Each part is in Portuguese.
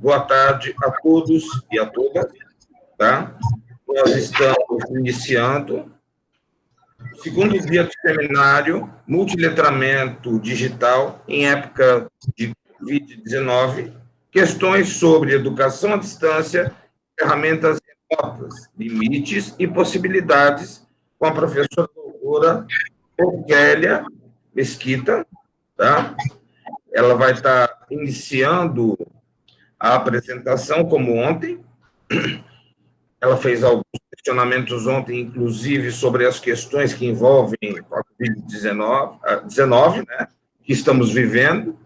Boa tarde a todos e a todas, tá? Nós estamos iniciando o segundo dia do seminário Multiletramento Digital em época de Covid-19, questões sobre educação à distância, ferramentas remotas, limites e possibilidades, com a professora doutora Ofélia Mesquita, tá? Ela vai estar iniciando a apresentação, como ontem. Ela fez alguns questionamentos ontem, inclusive, sobre as questões que envolvem a Covid-19, né, que estamos vivendo,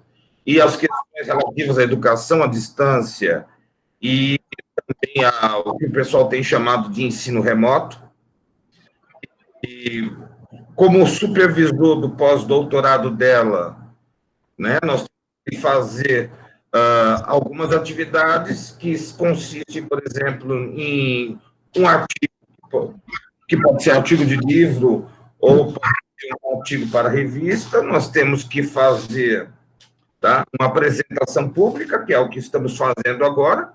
e as questões relativas à educação à distância e também ao que o pessoal tem chamado de ensino remoto. E como supervisor do pós-doutorado dela, né, nós temos que fazer algumas atividades que consistem, por exemplo, em um artigo, que pode ser artigo de livro ou pode ser um artigo para revista. Nós temos que fazer, tá, uma apresentação pública, que é o que estamos fazendo agora,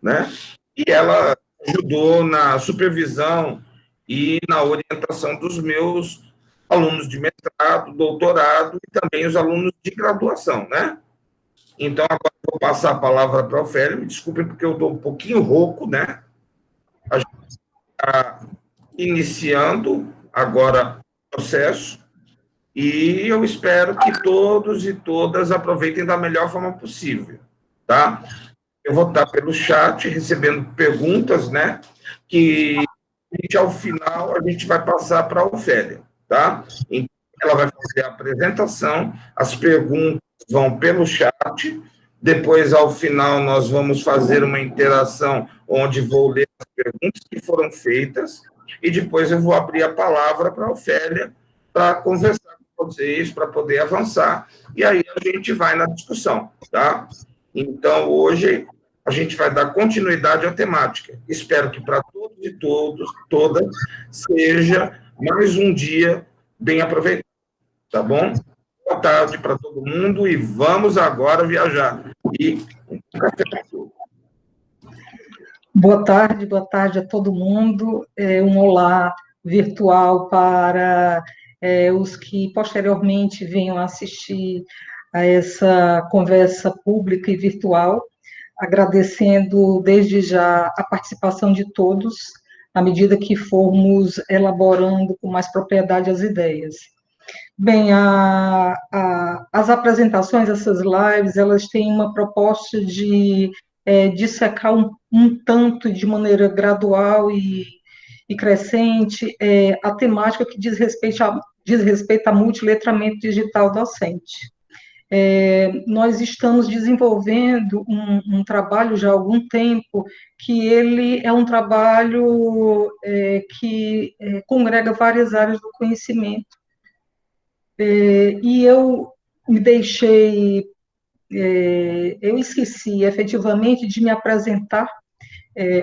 né? E ela ajudou na supervisão e na orientação dos meus alunos de mestrado, doutorado e também os alunos de graduação, né? Então, agora eu vou passar a palavra para o Ofélia. Me desculpem porque eu estou um pouquinho rouco, né? A gente está iniciando agora o processo e eu espero que todos e todas aproveitem da melhor forma possível, tá? Eu vou estar pelo chat recebendo perguntas, né? Que ao final a gente vai passar para a Ofélia, tá? Então, ela vai fazer a apresentação, as perguntas vão pelo chat, depois, ao final, nós vamos fazer uma interação onde vou ler as perguntas que foram feitas e depois eu vou abrir a palavra para a Ofélia para conversar com vocês, para poder avançar, e aí a gente vai na discussão, tá? Então, hoje, a gente vai dar continuidade à temática. Espero que para todos e todas, seja mais um dia bem aproveitado, tá bom? Boa tarde para todo mundo e vamos agora viajar. E um café para todos. Boa tarde a todo mundo. Um olá virtual para os que posteriormente venham assistir a essa conversa pública e virtual, agradecendo desde já a participação de todos, à medida que formos elaborando com mais propriedade as ideias. Bem, as apresentações, essas lives, elas têm uma proposta de dissecar um tanto, de maneira gradual e crescente, a temática que diz respeito a multiletramento digital docente. Nós estamos desenvolvendo um trabalho já há algum tempo, que ele é um trabalho que congrega várias áreas do conhecimento, e eu esqueci efetivamente de me apresentar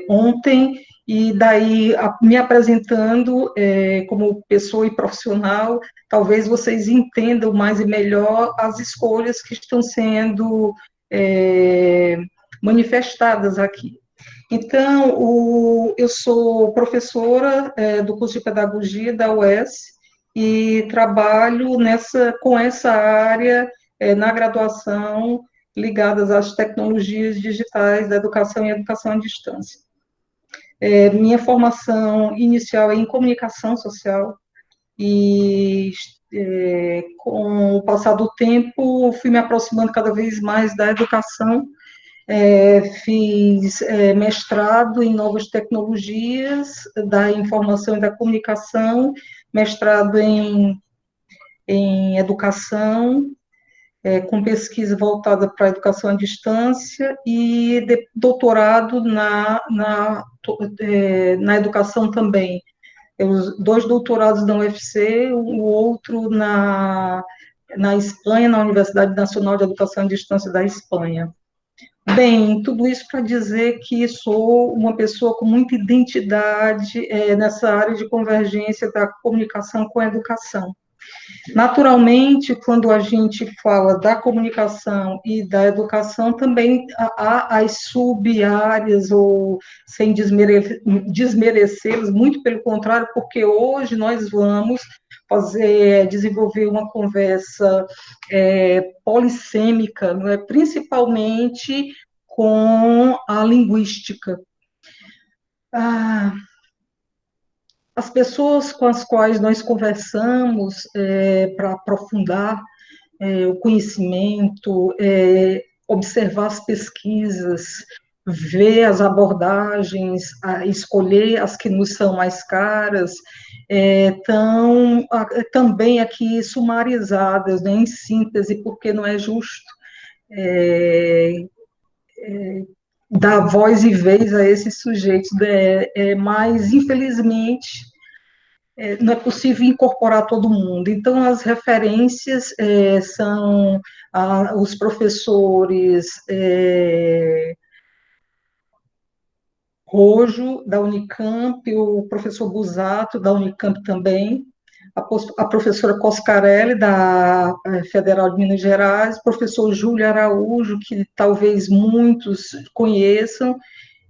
ontem, e daí, me apresentando como pessoa e profissional, talvez vocês entendam mais e melhor as escolhas que estão sendo manifestadas aqui. Então, eu sou professora do curso de Pedagogia da UES, e trabalho com essa área na graduação, ligadas às tecnologias digitais da educação e educação à distância. Minha formação inicial é em comunicação social, e com o passar do tempo fui me aproximando cada vez mais da educação. Fiz mestrado em novas tecnologias da informação e da comunicação, mestrado em educação, com pesquisa voltada para a educação à distância, e doutorado na educação também. Os 2 doutorados na UFC, o outro na Espanha, na Universidade Nacional de Educação à Distância da Espanha. Bem, tudo isso para dizer que sou uma pessoa com muita identidade nessa área de convergência da comunicação com a educação. Naturalmente, quando a gente fala da comunicação e da educação, também há as sub-áreas, ou sem desmerecê-las, muito pelo contrário, porque hoje nós vamos desenvolver uma conversa polissêmica, não é? Principalmente com a linguística. As pessoas com as quais nós conversamos para aprofundar o conhecimento, observar as pesquisas, ver as abordagens, escolher as que nos são mais caras, estão também aqui sumarizadas, né, em síntese, porque não é justo dar voz e vez a esses sujeitos, mas, infelizmente, não é possível incorporar todo mundo. Então, as referências são os professores Rojo, da Unicamp, o professor Busato, da Unicamp também, a professora Coscarelli, da Federal de Minas Gerais, o professor Júlio Araújo, que talvez muitos conheçam,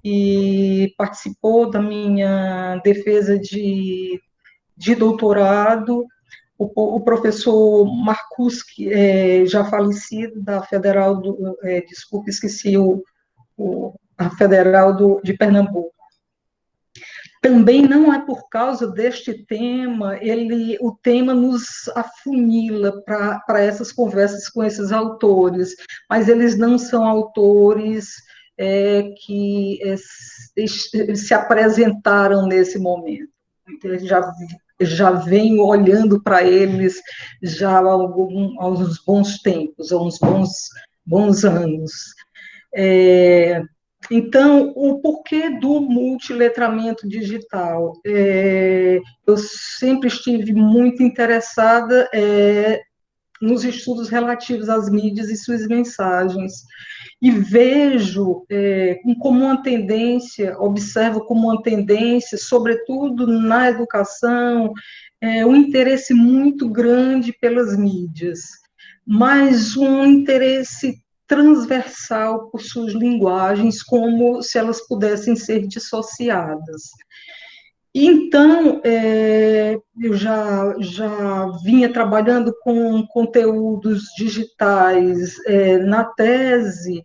e participou da minha defesa de doutorado, o professor Marcus, que já falecido, da Federal desculpe, esqueci a Federal de Pernambuco. Também não é por causa deste tema, o tema nos afunila para essas conversas com esses autores, mas eles não são autores que se apresentaram nesse momento. Então, já venho olhando para eles já há uns bons tempos, há uns bons anos. Então, o porquê do multiletramento digital? Eu sempre estive muito interessada nos estudos relativos às mídias e suas mensagens, e vejo como uma tendência, observo como uma tendência, sobretudo na educação, um interesse muito grande pelas mídias, mas um interesse transversal por suas linguagens, como se elas pudessem ser dissociadas. Então, eu já vinha trabalhando com conteúdos digitais na tese,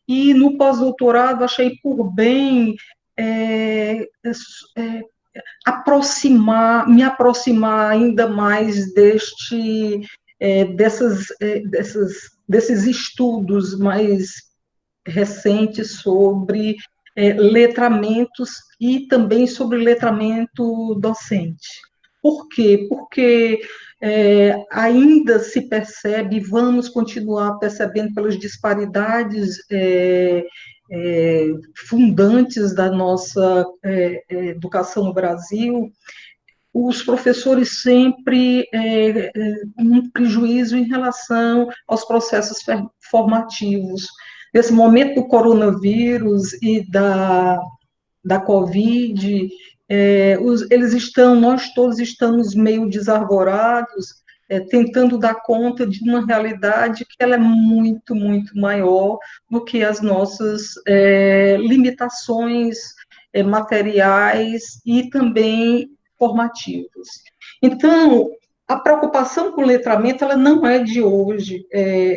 e no pós-doutorado achei por bem me aproximar ainda mais desses estudos mais recentes sobre letramentos e também sobre letramento docente. Por quê? Porque ainda se percebe, vamos continuar percebendo pelas disparidades fundantes da nossa educação no Brasil, os professores sempre um prejuízo em relação aos processos formativos. Nesse momento do coronavírus e da Covid, nós todos estamos meio desarvorados, tentando dar conta de uma realidade que ela é muito, muito maior do que as nossas limitações materiais e também formativos. Então, a preocupação com o letramento, ela não é de hoje.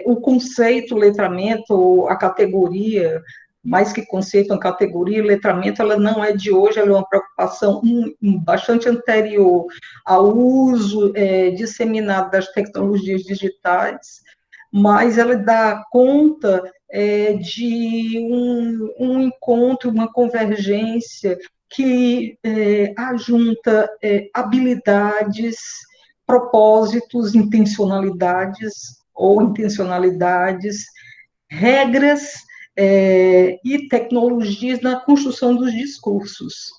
O conceito letramento, a categoria, mais que conceito, a categoria, letramento, ela não é de hoje, ela é uma preocupação bastante anterior ao uso disseminado das tecnologias digitais, mas ela dá conta de um encontro, uma convergência que ajunta habilidades, propósitos, intencionalidades, regras e tecnologias na construção dos discursos.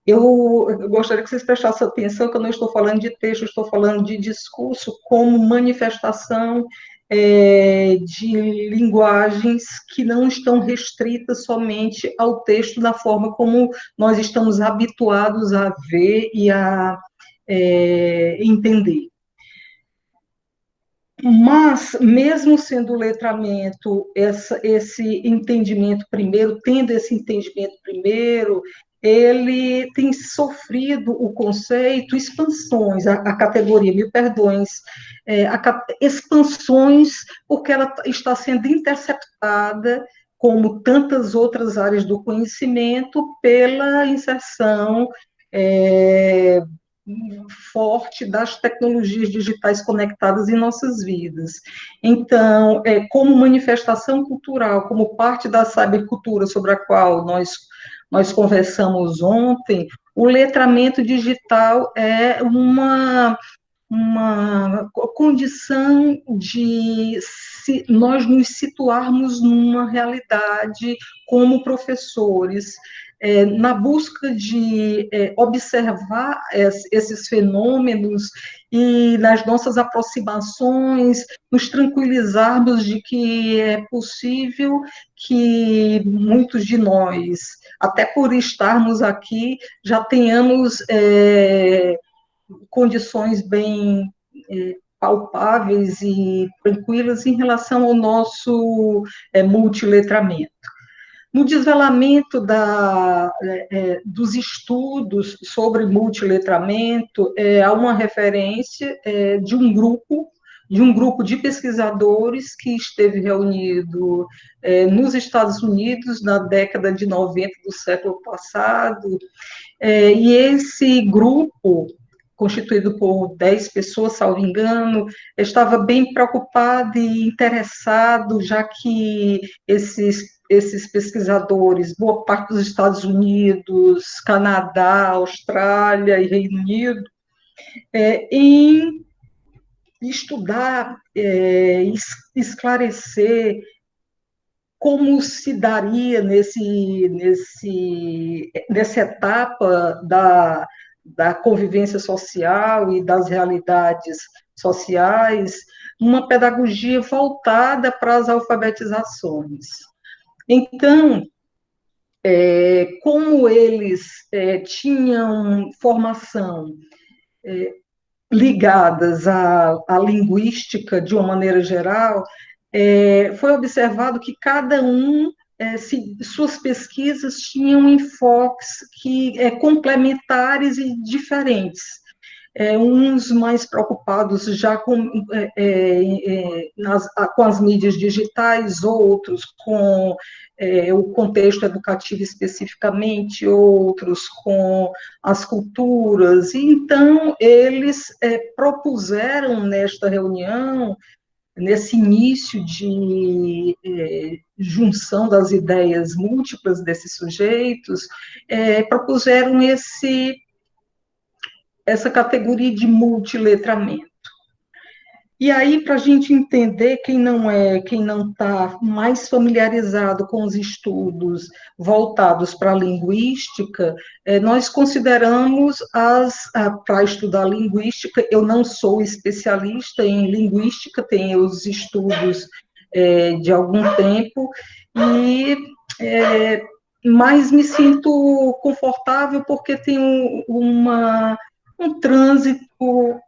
Eu gostaria que vocês prestassem atenção que eu não estou falando de texto, eu estou falando de discurso como manifestação de linguagens que não estão restritas somente ao texto da forma como nós estamos habituados a ver e a entender. Mas, mesmo sendo o letramento, esse entendimento primeiro, tendo esse entendimento primeiro, ele tem sofrido o conceito, expansões, a categoria, mil perdões, expansões, porque ela está sendo interceptada, como tantas outras áreas do conhecimento, pela inserção é, forte das tecnologias digitais conectadas em nossas vidas. Então, como manifestação cultural, como parte da cybercultura sobre a qual nós conversamos ontem, o letramento digital é uma condição de nós nos situarmos numa realidade como professores, na busca de observar esses fenômenos e nas nossas aproximações, nos tranquilizarmos de que é possível que muitos de nós, até por estarmos aqui, já tenhamos condições bem palpáveis e tranquilas em relação ao nosso multiletramento. No desvelamento dos estudos sobre multiletramento, há uma referência de um grupo de pesquisadores que esteve reunido nos Estados Unidos na década de 90 do século passado, e esse grupo, constituído por 10 pessoas, salvo engano, estava bem preocupado e interessado, já que esses pesquisadores, boa parte dos Estados Unidos, Canadá, Austrália e Reino Unido, em estudar, esclarecer como se daria nessa etapa da convivência social e das realidades sociais, uma pedagogia voltada para as alfabetizações. Então, como eles tinham formação ligadas à linguística de uma maneira geral, foi observado que cada suas pesquisas tinham enfoques complementares e diferentes. Uns mais preocupados já com as mídias digitais, outros com o contexto educativo especificamente, outros com as culturas. E, então, eles propuseram nesta reunião, nesse início de junção das ideias múltiplas desses sujeitos, propuseram essa categoria de multiletramento. E aí, para a gente entender quem não está mais familiarizado com os estudos voltados para a linguística, nós consideramos para estudar linguística, eu não sou especialista em linguística, tenho os estudos de algum tempo, mas me sinto confortável porque tenho um trânsito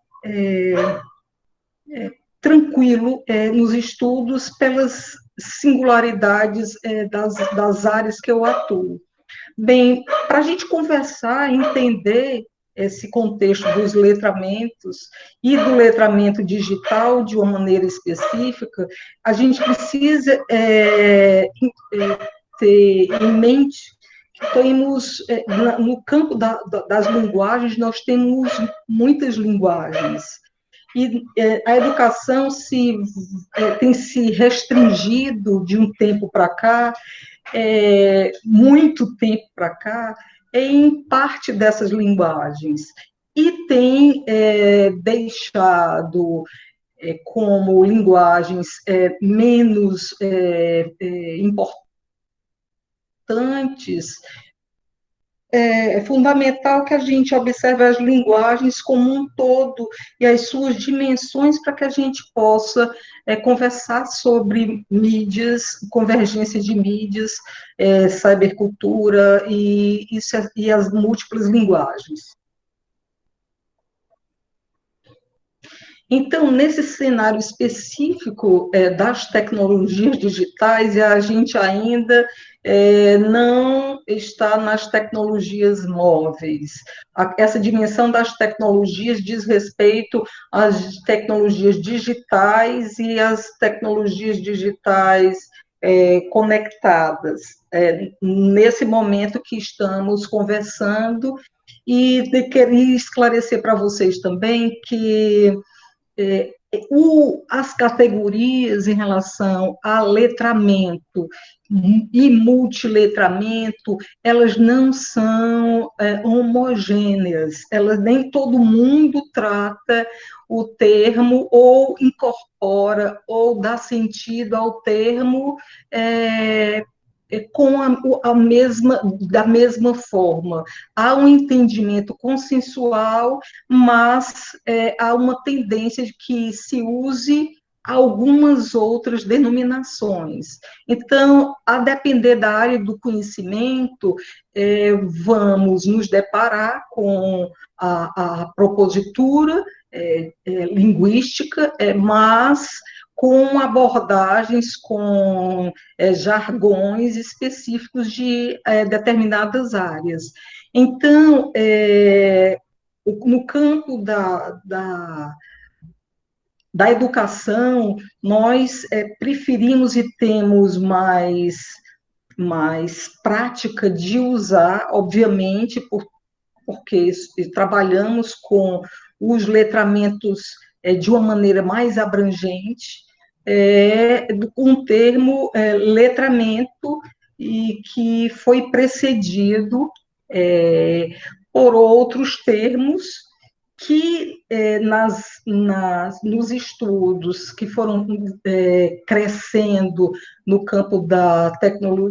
tranquilo nos estudos pelas singularidades das áreas que eu atuo. Bem, para a gente conversar, entender esse contexto dos letramentos e do letramento digital de uma maneira específica, a gente precisa ter em mente que temos, no campo das linguagens, nós temos muitas linguagens. E a educação tem se restringido de um tempo para cá, muito tempo para cá, em parte dessas linguagens. E tem deixado como linguagens menos importantes. É fundamental que a gente observe as linguagens como um todo e as suas dimensões para que a gente possa conversar sobre mídias, convergência de mídias, cybercultura e as múltiplas linguagens. Então, nesse cenário específico das tecnologias digitais, a gente ainda não está nas tecnologias móveis. Essa dimensão das tecnologias diz respeito às tecnologias digitais e às tecnologias digitais conectadas. Nesse momento que estamos conversando, e queria esclarecer para vocês também que as categorias em relação a letramento e multiletramento, elas não são homogêneas, elas, nem todo mundo trata o termo ou incorpora ou dá sentido ao termo com da mesma forma. Há um entendimento consensual, mas há uma tendência de que se use algumas outras denominações. Então, a depender da área do conhecimento, vamos nos deparar com a propositura linguística, mas com abordagens, com jargões específicos de determinadas áreas. Então, no campo da educação, nós preferimos e temos mais prática de usar, obviamente, porque trabalhamos com os letramentos de uma maneira mais abrangente, um termo letramento, e que foi precedido por outros termos que nos estudos que foram crescendo no campo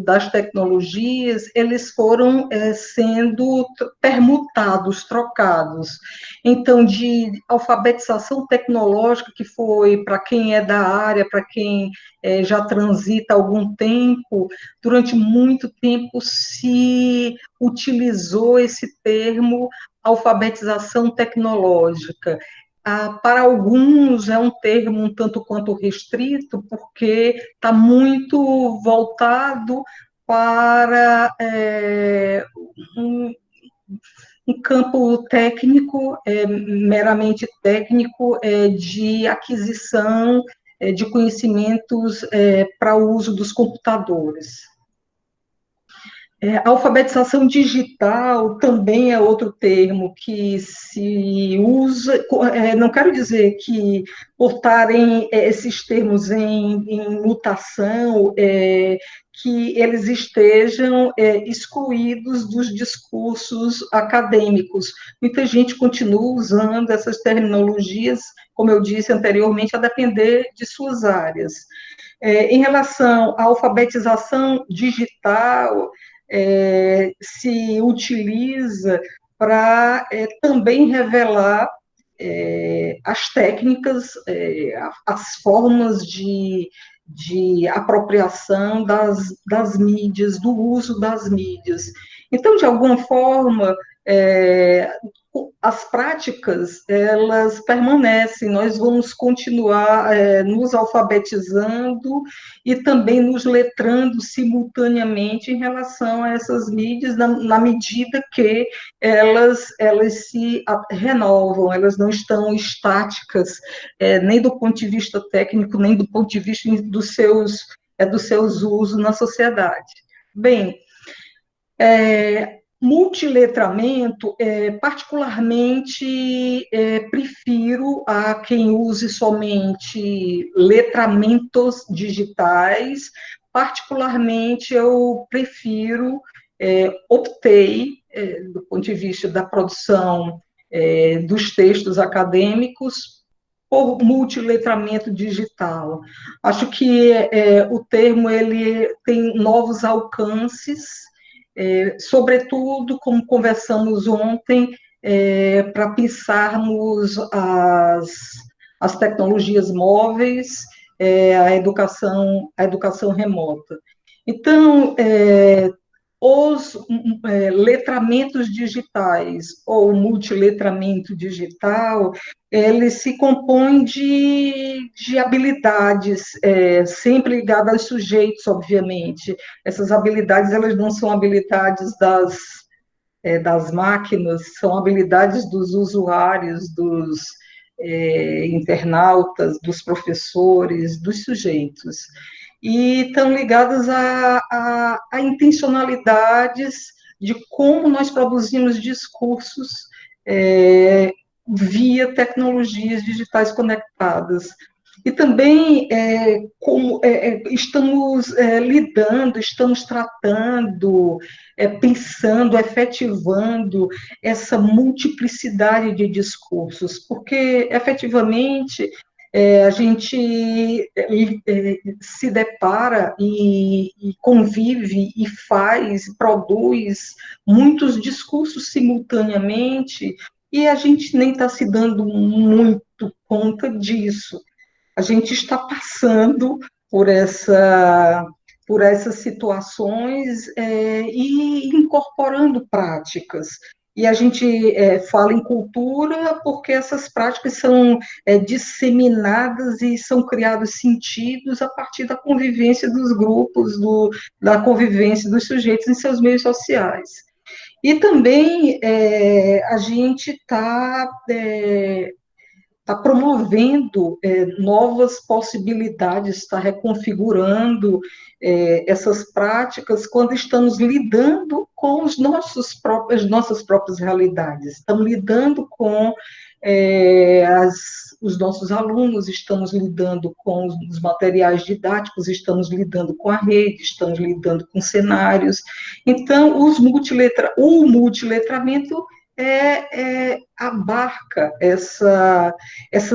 das tecnologias, eles foram sendo permutados, trocados. Então, de alfabetização tecnológica, que foi para quem é da área, para quem já transita há algum tempo, durante muito tempo se utilizou esse termo alfabetização tecnológica. Para alguns é um termo um tanto quanto restrito, porque está muito voltado para um campo técnico, meramente técnico, de aquisição de conhecimentos para o uso dos computadores. Alfabetização digital também é outro termo que se usa, não quero dizer que por estarem esses termos em mutação, que eles estejam excluídos dos discursos acadêmicos. Muita gente continua usando essas terminologias, como eu disse anteriormente, a depender de suas áreas. Em relação à alfabetização digital, se utiliza para também revelar as técnicas, as formas de apropriação das mídias, do uso das mídias. Então, de alguma forma, as práticas, elas permanecem, nós vamos continuar nos alfabetizando e também nos letrando simultaneamente em relação a essas mídias, na medida que elas se renovam, elas não estão estáticas, nem do ponto de vista técnico, nem do ponto de vista dos seus usos na sociedade. Bem, multiletramento, particularmente, prefiro a quem use somente letramentos digitais, particularmente eu prefiro, optei, do ponto de vista da produção dos textos acadêmicos, por multiletramento digital. Acho que o termo ele tem novos alcances, sobretudo, como conversamos ontem, para pensarmos as tecnologias móveis, a educação remota. Então, os letramentos digitais ou multiletramento digital, ele se compõe de habilidades, sempre ligadas aos sujeitos, obviamente. Essas habilidades, elas não são habilidades das máquinas, são habilidades dos usuários, dos internautas, dos professores, dos sujeitos. E estão ligadas a intencionalidades de como nós produzimos discursos via tecnologias digitais conectadas. E também como estamos lidando, estamos tratando, pensando, efetivando essa multiplicidade de discursos, porque efetivamente a gente se depara e convive e faz, produz muitos discursos simultaneamente e a gente nem está se dando muito conta disso. A gente está passando por essas situações e incorporando práticas. E a gente fala em cultura porque essas práticas são disseminadas e são criados sentidos a partir da convivência dos grupos, da convivência dos sujeitos em seus meios sociais. E também a gente está promovendo novas possibilidades, está reconfigurando essas práticas quando estamos lidando com as nossas próprias realidades, estamos lidando com os nossos alunos, estamos lidando com os materiais didáticos, estamos lidando com a rede, estamos lidando com cenários. Então, o multiletramento abarca essa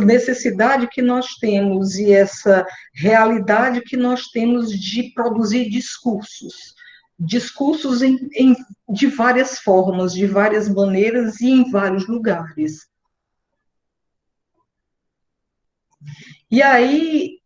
necessidade que nós temos e essa realidade que nós temos de produzir discursos de várias formas, de várias maneiras e em vários lugares. E aí,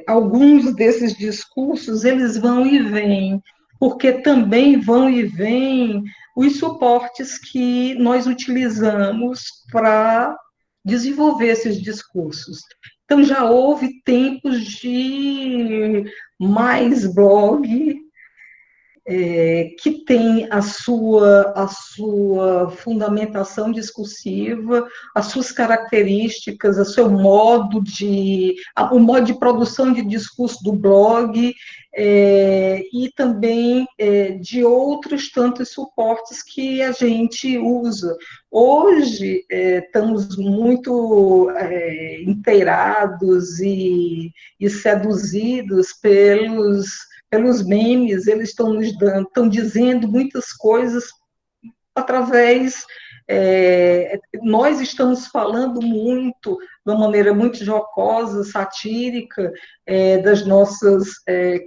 alguns desses discursos, eles vão e vêm, porque também vão e vêm os suportes que nós utilizamos para desenvolver esses discursos. Então, já houve tempos de mais blog, que tem a sua fundamentação discursiva, as suas características, o modo de produção de discurso do blog, e também de outros tantos suportes que a gente usa. Hoje, estamos muito inteirados e seduzidos pelos memes, eles estão dizendo muitas coisas através. Nós estamos falando muito, de uma maneira muito jocosa, satírica, das nossas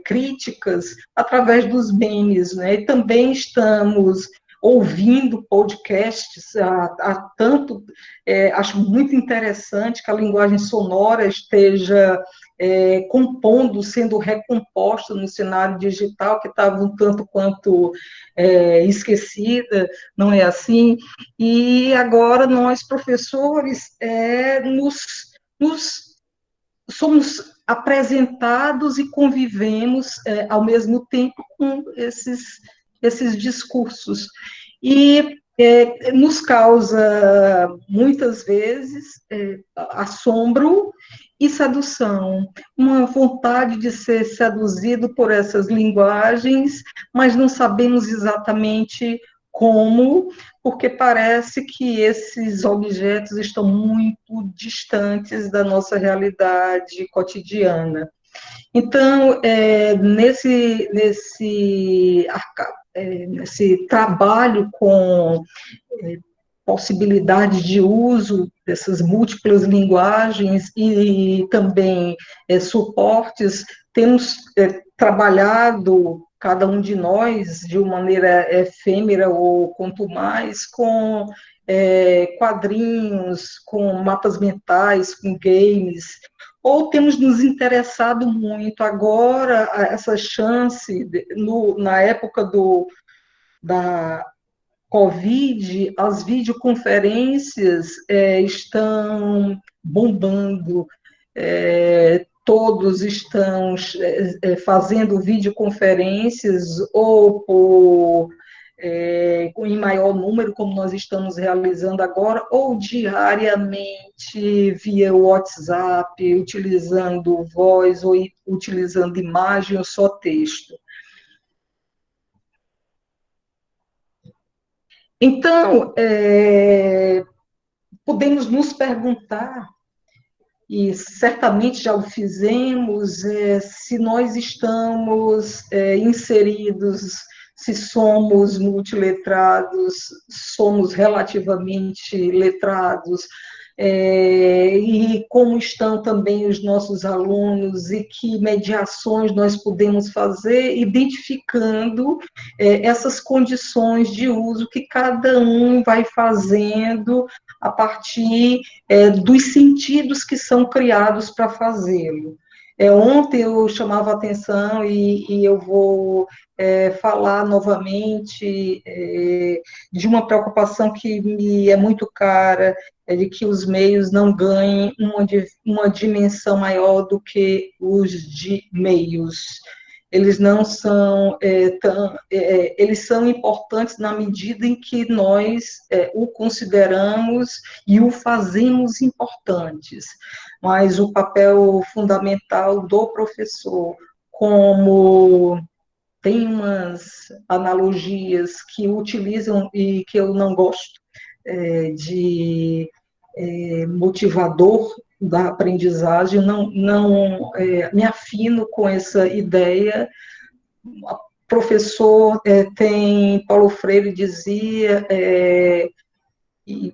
críticas através dos memes, né? E também estamos ouvindo podcasts, acho muito interessante que a linguagem sonora esteja compondo, sendo recomposta no cenário digital, que estava um tanto quanto esquecida, não é assim? E agora nós, professores, somos apresentados e convivemos ao mesmo tempo com esses discursos. E nos causa, muitas vezes, assombro e sedução, uma vontade de ser seduzido por essas linguagens, mas não sabemos exatamente como, porque parece que esses objetos estão muito distantes da nossa realidade cotidiana. Então, nesse trabalho com possibilidade de uso dessas múltiplas linguagens e também suportes, temos trabalhado, cada um de nós, de uma maneira efêmera ou quanto mais, com quadrinhos, com mapas mentais, com games, ou temos nos interessado muito. Agora, essa chance, na época da Covid, as videoconferências estão bombando, todos estão fazendo videoconferências ou em maior número, como nós estamos realizando agora, ou diariamente via WhatsApp, utilizando voz ou utilizando imagem ou só texto. Então, podemos nos perguntar, e certamente já o fizemos, se nós estamos inseridos, se somos multiletrados, somos relativamente letrados, e como estão também os nossos alunos e que mediações nós podemos fazer, identificando essas condições de uso que cada um vai fazendo a partir dos sentidos que são criados para fazê-lo. Ontem eu chamava a atenção e eu vou falar novamente de uma preocupação que me é muito cara, de que os meios não ganhem uma dimensão maior do que os de meios. Eles não são eles são importantes na medida em que nós o consideramos e o fazemos importantes, mas o papel fundamental do professor, como tem umas analogias que utilizam e que eu não gosto, de motivador da aprendizagem, não me afino com essa ideia. Professor Paulo Freire dizia, e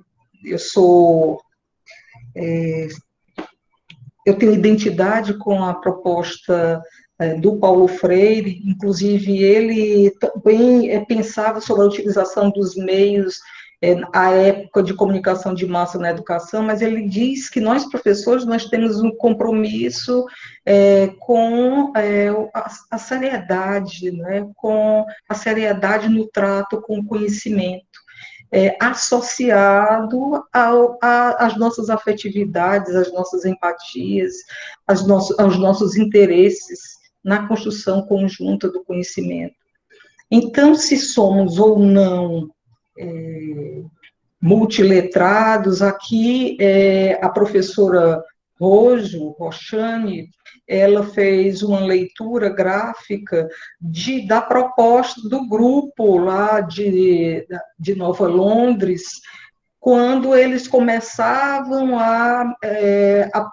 eu tenho identidade com a proposta do Paulo Freire, inclusive ele também pensava sobre a utilização dos meios à época de comunicação de massa na educação, mas ele diz que nós, professores, nós temos um compromisso com a seriedade, né, com a seriedade no trato com o conhecimento, associado às nossas afetividades, às nossas empatias, aos nossos interesses na construção conjunta do conhecimento. Então, se somos ou não multiletrados, aqui a professora Roxane, ela fez uma leitura gráfica da proposta do grupo lá de Nova Londres, quando eles começavam a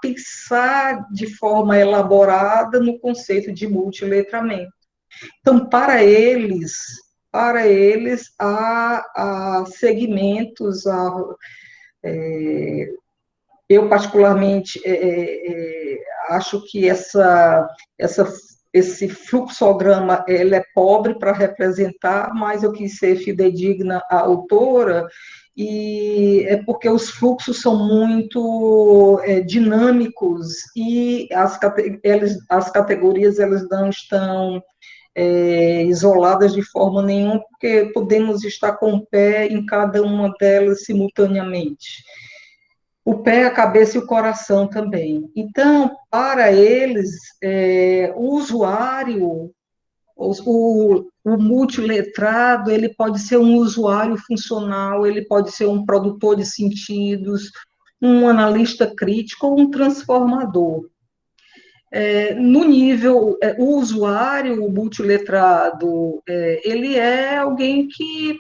pensar de forma elaborada no conceito de multiletramento. Então, para eles há segmentos, eu particularmente acho que esse fluxograma ele é pobre para representar, mas eu quis ser fidedigna à autora, e é porque os fluxos são muito dinâmicos e as categorias elas não estão isoladas de forma nenhuma, porque podemos estar com o pé em cada uma delas simultaneamente. O pé, a cabeça e o coração também. Então, para eles, o usuário, o multiletrado, ele pode ser um usuário funcional, ele pode ser um produtor de sentidos, um analista crítico ou um transformador. No nível, o usuário, o multiletrado, ele é alguém que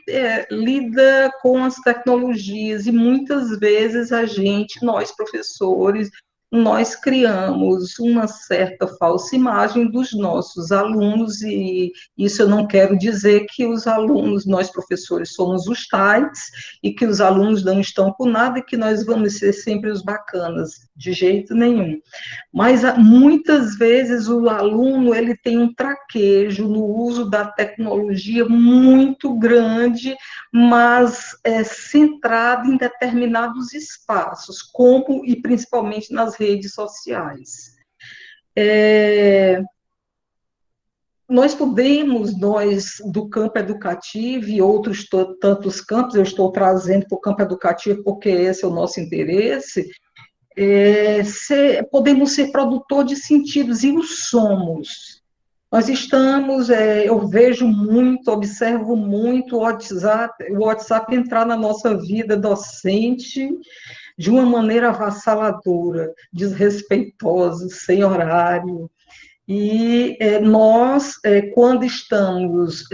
lida com as tecnologias e muitas vezes nós professores, nós criamos uma certa falsa imagem dos nossos alunos, e isso eu não quero dizer que os alunos, nós professores, somos os tais, e que os alunos não estão com nada e que nós vamos ser sempre os bacanas, de jeito nenhum. Mas muitas vezes o aluno ele tem um traquejo no uso da tecnologia muito grande, mas centrado em determinados espaços, como e principalmente nas redes sociais. Nós podemos, nós do campo educativo e outros tantos campos, eu estou trazendo para o campo educativo porque esse é o nosso interesse, podemos ser produtor de sentidos, e o somos. Nós estamos, eu vejo muito, observo muito o WhatsApp entrar na nossa vida docente de uma maneira avassaladora, desrespeitosa, sem horário. E nós, quando estamos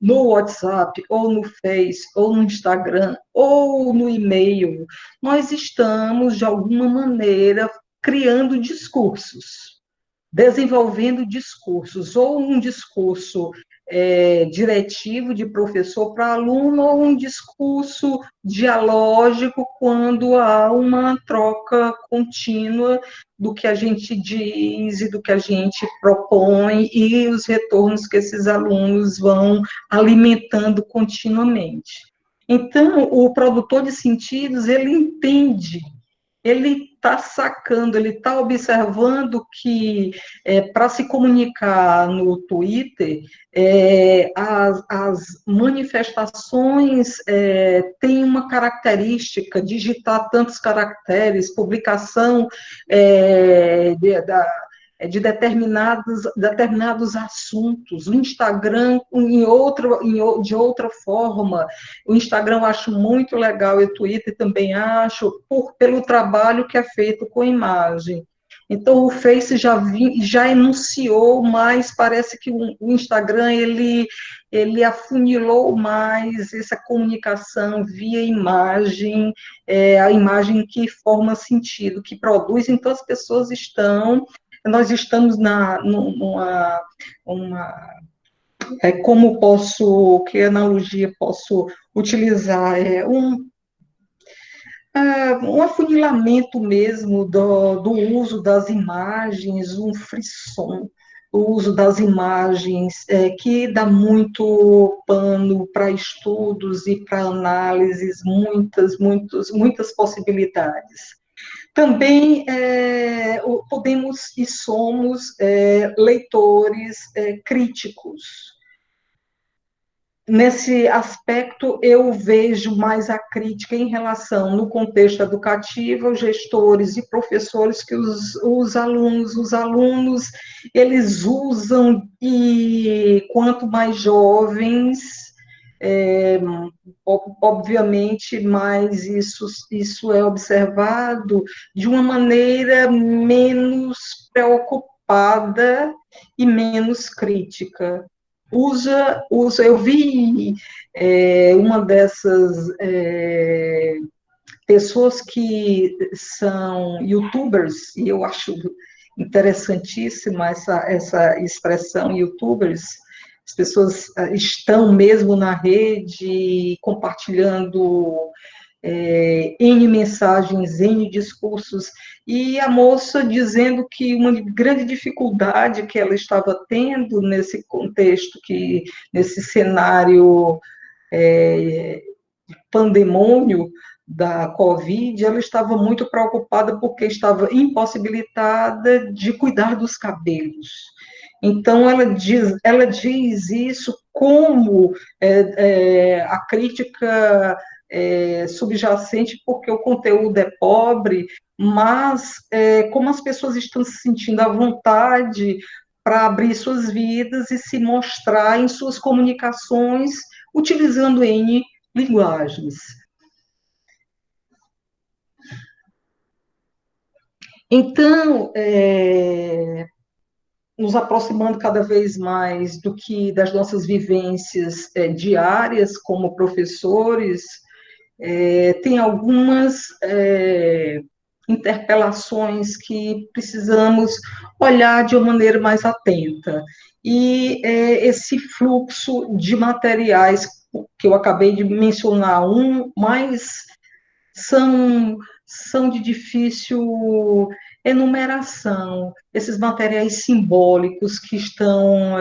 no WhatsApp, ou no Face, ou no Instagram, ou no e-mail, nós estamos, de alguma maneira, criando discursos, desenvolvendo discursos, ou um discurso diretivo de professor para aluno, ou um discurso dialógico quando há uma troca contínua do que a gente diz e do que a gente propõe e os retornos que esses alunos vão alimentando continuamente. Então, o produtor de sentidos, ele entende, ele está sacando, ele está observando que para se comunicar no Twitter, as manifestações têm uma característica, digitar tantos caracteres, publicação de determinados assuntos, o Instagram de outra forma. O Instagram eu acho muito legal, e o Twitter também acho, pelo trabalho que é feito com imagem. Então, o Face já enunciou, mas parece que o Instagram, ele afunilou mais essa comunicação via imagem, a imagem que forma sentido, que produz. Então, as pessoas nós estamos que analogia posso utilizar? Um afunilamento mesmo do uso das imagens, um frisson, o uso das imagens, que dá muito pano para estudos e para análises, muitas possibilidades. Também podemos e somos leitores críticos. Nesse aspecto, eu vejo mais a crítica em relação, no contexto educativo, aos gestores e professores, que os alunos, eles usam, e quanto mais jovens, obviamente, mais isso é observado de uma maneira menos preocupada e menos crítica. Eu vi uma dessas pessoas que são youtubers, e eu acho interessantíssima essa expressão, youtubers. As pessoas estão mesmo na rede compartilhando N mensagens, N discursos, e a moça dizendo que uma grande dificuldade que ela estava tendo nesse contexto, nesse cenário pandemônio da Covid, ela estava muito preocupada porque estava impossibilitada de cuidar dos cabelos. Então, ela diz isso como a crítica subjacente, porque o conteúdo é pobre, mas como as pessoas estão se sentindo à vontade para abrir suas vidas e se mostrar em suas comunicações, utilizando N linguagens. Então, nos aproximando cada vez mais das nossas vivências diárias como professores, tem algumas interpelações que precisamos olhar de uma maneira mais atenta. E esse fluxo de materiais que eu acabei de mencionar, mas são de difícil enumeração, esses materiais simbólicos que estão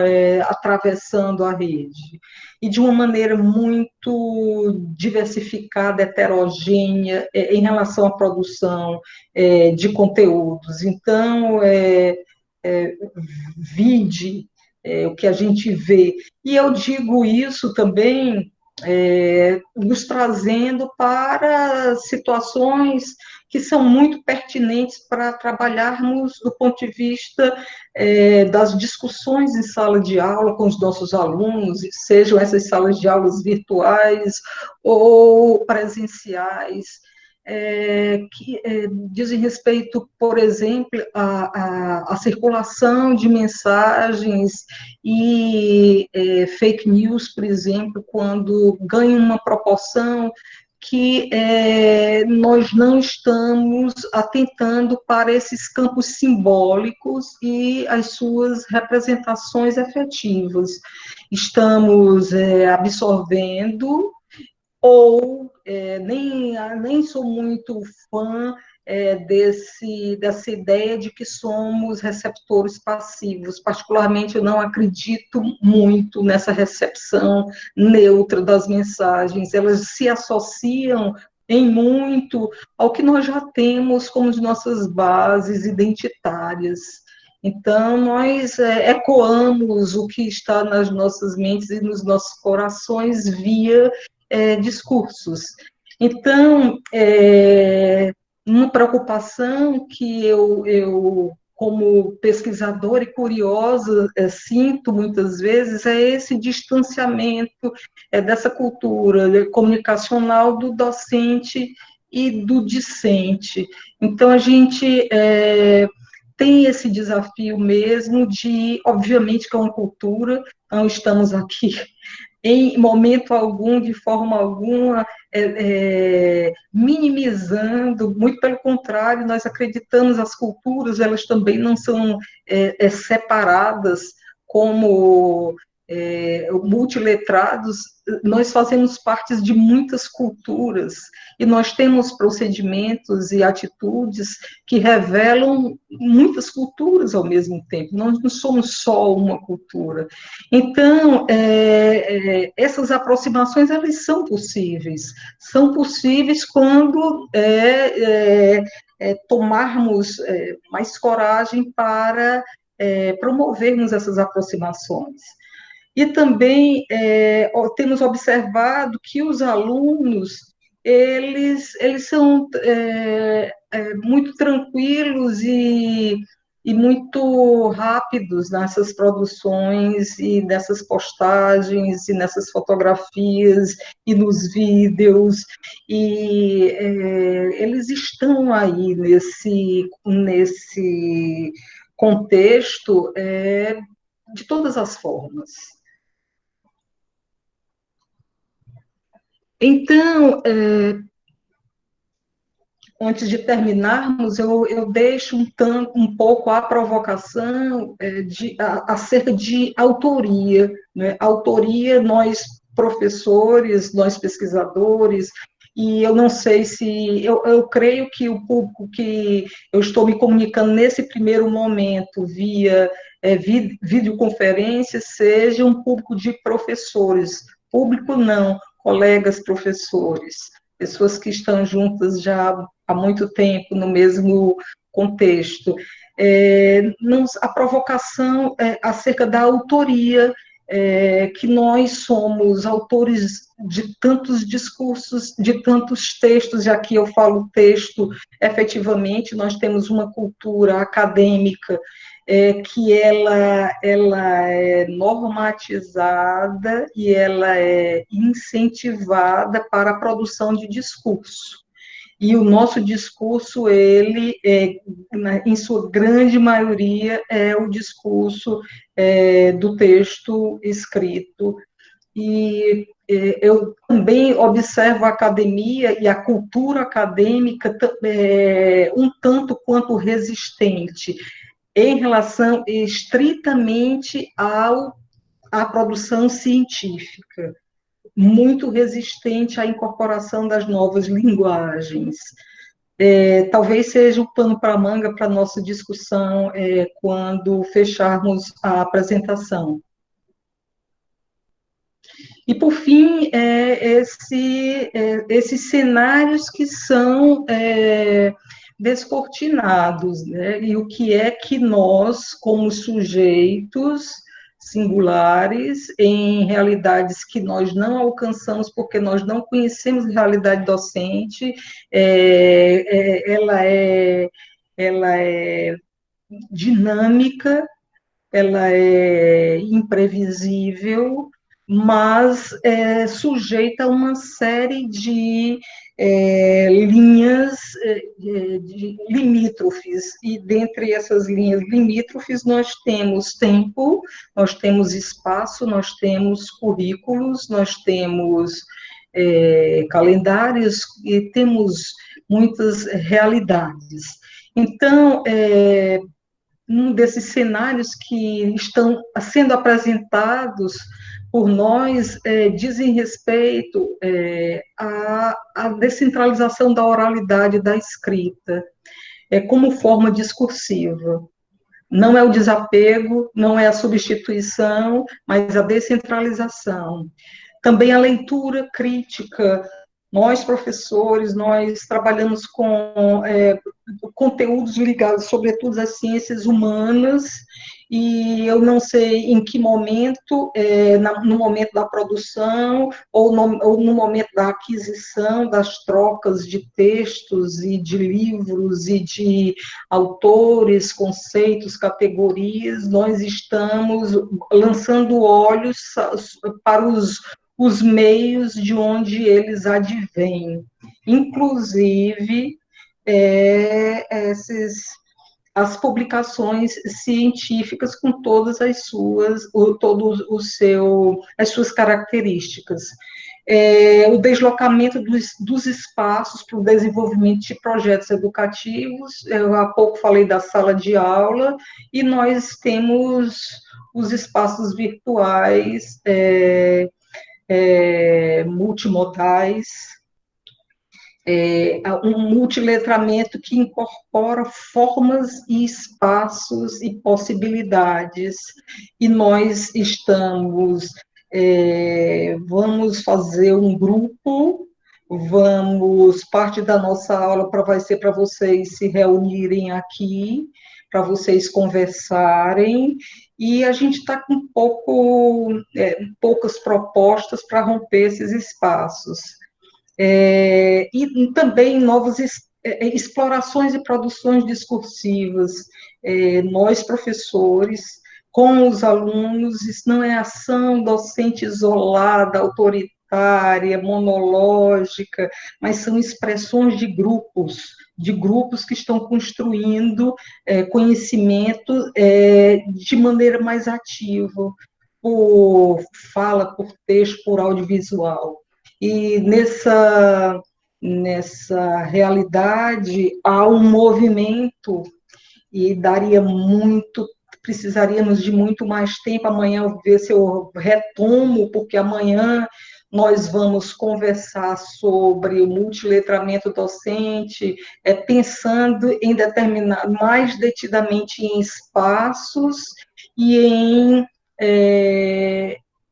atravessando a rede, e de uma maneira muito diversificada, heterogênea, em relação à produção de conteúdos. Então, vide o que a gente vê. E eu digo isso também nos trazendo para situações que são muito pertinentes para trabalharmos do ponto de vista das discussões em sala de aula com os nossos alunos, sejam essas salas de aulas virtuais ou presenciais, que dizem respeito, por exemplo, à circulação de mensagens e fake news, por exemplo, quando ganham uma proporção que nós não estamos atentando para esses campos simbólicos e as suas representações efetivas. Estamos absorvendo ou nem sou muito fã dessa ideia de que somos receptores passivos. Particularmente, eu não acredito muito nessa recepção neutra das mensagens. Elas se associam em muito ao que nós já temos como as nossas bases identitárias. Então, nós ecoamos o que está nas nossas mentes e nos nossos corações via discursos. Então, uma preocupação que eu como pesquisadora e curiosa, sinto muitas vezes, é esse distanciamento dessa cultura comunicacional do docente e do discente. Então, a gente tem esse desafio mesmo de, obviamente, que é uma cultura, não estamos aqui em momento algum, de forma alguma, minimizando, muito pelo contrário, nós acreditamos as culturas, elas também não são separadas como multiletrados, nós fazemos parte de muitas culturas, e nós temos procedimentos e atitudes que revelam muitas culturas ao mesmo tempo, nós não somos só uma cultura. Então, essas aproximações, elas são possíveis quando tomarmos mais coragem para promovermos essas aproximações. E também temos observado que os alunos, eles são muito tranquilos e muito rápidos nessas produções e nessas postagens e nessas fotografias e nos vídeos, e eles estão aí nesse contexto de todas as formas. Então, antes de terminarmos, eu deixo um pouco a provocação acerca de autoria, né? Autoria, nós professores, nós pesquisadores, e eu não sei se, eu creio que o público que eu estou me comunicando nesse primeiro momento via videoconferência seja um público de professores, público não, colegas professores, pessoas que estão juntas já há muito tempo no mesmo contexto. A provocação acerca da autoria, que nós somos autores de tantos discursos, de tantos textos, e aqui eu falo texto, efetivamente, nós temos uma cultura acadêmica que ela é normatizada e ela é incentivada para a produção de discurso. E o nosso discurso, ele, em sua grande maioria, é o discurso do texto escrito. E eu também observo a academia e a cultura acadêmica um tanto quanto resistente em relação estritamente à produção científica, muito resistente à incorporação das novas linguagens. Talvez seja o pano para a manga para a nossa discussão quando fecharmos a apresentação. E, por fim, esses cenários que são descortinados, né? E o que é que nós, como sujeitos singulares, em realidades que nós não alcançamos porque nós não conhecemos a realidade docente, ela é dinâmica, ela é imprevisível, mas é sujeita a uma série de linhas limítrofes, e dentre essas linhas limítrofes nós temos tempo, nós temos espaço, nós temos currículos, nós temos calendários e temos muitas realidades. Então, um desses cenários que estão sendo apresentados por nós dizem respeito à descentralização da oralidade da escrita, como forma discursiva. Não é o desapego, não é a substituição, mas a descentralização. Também a leitura crítica. Nós, professores, nós trabalhamos com conteúdos ligados, sobretudo, às ciências humanas, e eu não sei em que momento, no momento da produção, ou no momento da aquisição, das trocas de textos e de livros e de autores, conceitos, categorias, nós estamos lançando olhos para os meios de onde eles advêm. Inclusive, as publicações científicas com todas as suas características. O deslocamento dos espaços para o desenvolvimento de projetos educativos, eu há pouco falei da sala de aula, e nós temos os espaços virtuais, multimodais, um multiletramento que incorpora formas e espaços e possibilidades, e nós vamos fazer um grupo, parte da nossa aula vai ser para vocês se reunirem aqui, para vocês conversarem, e a gente está com poucas propostas para romper esses espaços. E também novas explorações e produções discursivas. Nós, professores, com os alunos, isso não é ação docente isolada, autoritária, monológica, mas são expressões de grupos que estão construindo conhecimento de maneira mais ativa, por fala, por texto, por audiovisual. E nessa realidade há um movimento, e precisaríamos de muito mais tempo. Amanhã eu vou ver se eu retomo, porque amanhã nós vamos conversar sobre o multiletramento docente, pensando em determinar mais detidamente em espaços e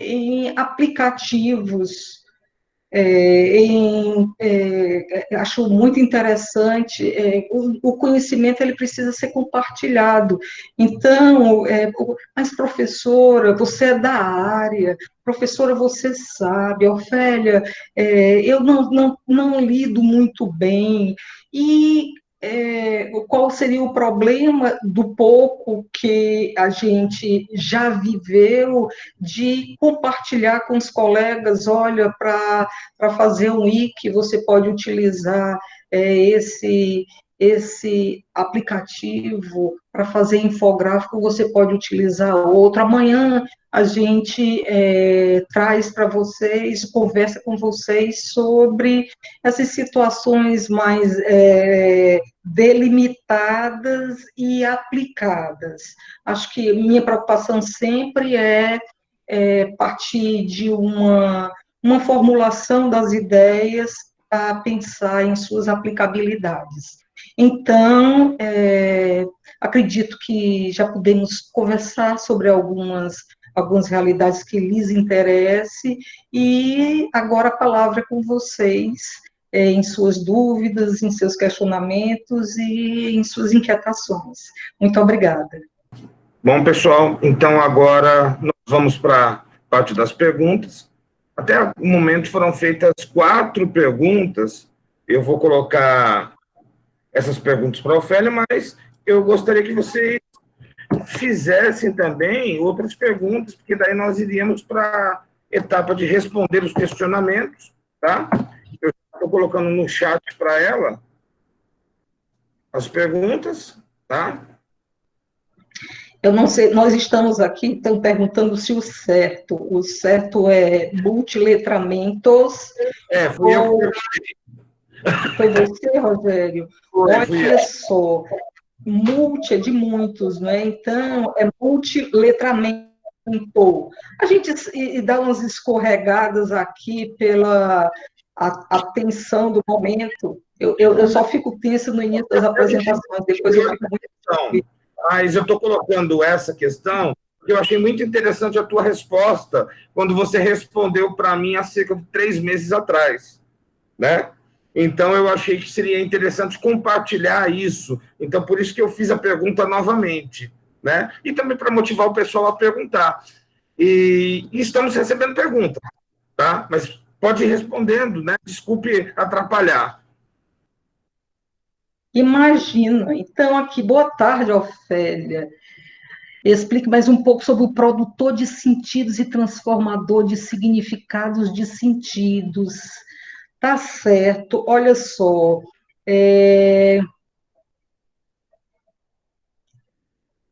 em aplicativos. Acho muito interessante, o conhecimento ele precisa ser compartilhado. Então, mas professora, você é da área, professora, você sabe, Ofélia, eu não lido muito bem, e qual seria o problema do pouco que a gente já viveu de compartilhar com os colegas? Olha, para fazer um wiki, você pode utilizar esse aplicativo, para fazer infográfico, você pode utilizar outro. Amanhã a gente traz para vocês, conversa com vocês sobre essas situações mais delimitadas e aplicadas. Acho que minha preocupação sempre é partir de uma formulação das ideias para pensar em suas aplicabilidades. Então, acredito que já podemos conversar sobre algumas realidades que lhes interessem, e agora a palavra é com vocês, em suas dúvidas, em seus questionamentos e em suas inquietações. Muito obrigada. Bom, pessoal, então agora nós vamos para a parte das perguntas. Até o momento foram feitas 4 perguntas. Eu vou colocar essas perguntas para a Ofélia, mas eu gostaria que vocês fizessem também outras perguntas, porque daí nós iríamos para a etapa de responder os questionamentos, tá? Eu estou colocando no chat para ela as perguntas, tá? Eu não sei, nós estamos aqui, estão perguntando se o certo é multiletramentos, Fui eu que foi você, Rogério? fui Olha só, multi é de muitos, né? Então, é multiletramento. A gente dá umas escorregadas aqui pela atenção do momento. Eu só fico tensa no início das apresentações, depois eu fico muito... Mas eu estou colocando essa questão, porque eu achei muito interessante a tua resposta, quando você respondeu para mim há cerca de 3 meses atrás, né? Então, eu achei que seria interessante compartilhar isso. Então, por isso que eu fiz a pergunta novamente, né? E também para motivar o pessoal a perguntar. E estamos recebendo perguntas, tá? Mas pode ir respondendo, né? Desculpe atrapalhar. Imagina. Então, aqui, boa tarde, Ofélia. Explique mais um pouco sobre o produtor de sentidos e transformador de significados de sentidos. Tá certo, olha só.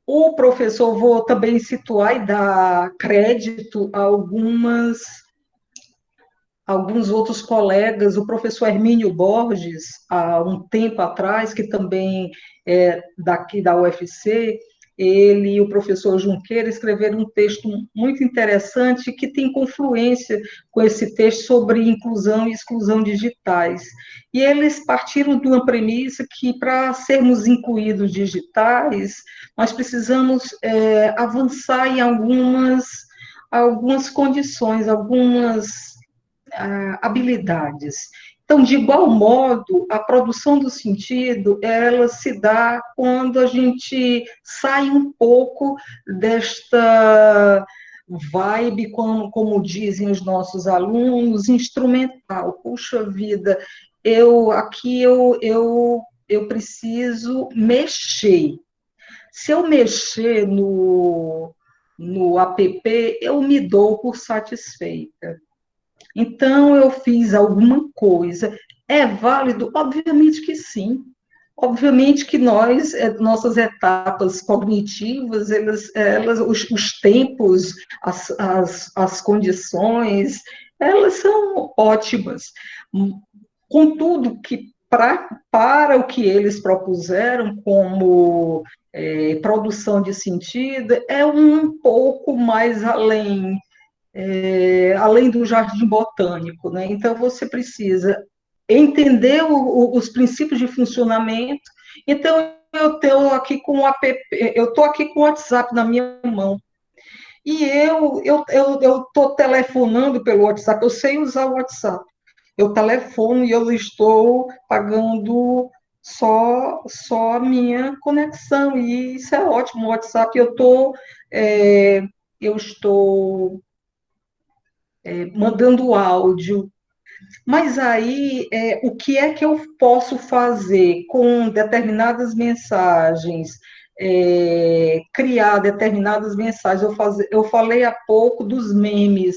O professor, vou também situar e dar crédito a alguns outros colegas, o professor Hermínio Borges, há um tempo atrás, que também é daqui da UFC, ele e o professor Junqueira escreveram um texto muito interessante que tem confluência com esse texto sobre inclusão e exclusão digitais. E eles partiram de uma premissa que, para sermos incluídos digitais, nós precisamos avançar em algumas condições, algumas habilidades. Então, de igual modo, a produção do sentido, ela se dá quando a gente sai um pouco desta vibe, como dizem os nossos alunos, instrumental. Puxa vida, eu preciso mexer. Se eu mexer no app, eu me dou por satisfeita. Então, eu fiz alguma coisa. É válido? Obviamente que sim. Obviamente que nossas etapas cognitivas, os tempos, as condições, elas são ótimas. Contudo, que para o que eles propuseram como produção de sentido, é um pouco mais além do jardim botânico, né? Então, você precisa entender os princípios de funcionamento. Então, eu estou aqui com o app, eu estou aqui com o WhatsApp na minha mão. E eu estou telefonando pelo WhatsApp, eu sei usar o WhatsApp. Eu telefono e eu estou pagando só a minha conexão, e isso é ótimo. O WhatsApp, eu estou mandando áudio. Mas aí, o que é que eu posso fazer com determinadas mensagens? Criar determinadas mensagens. Eu falei há pouco dos memes.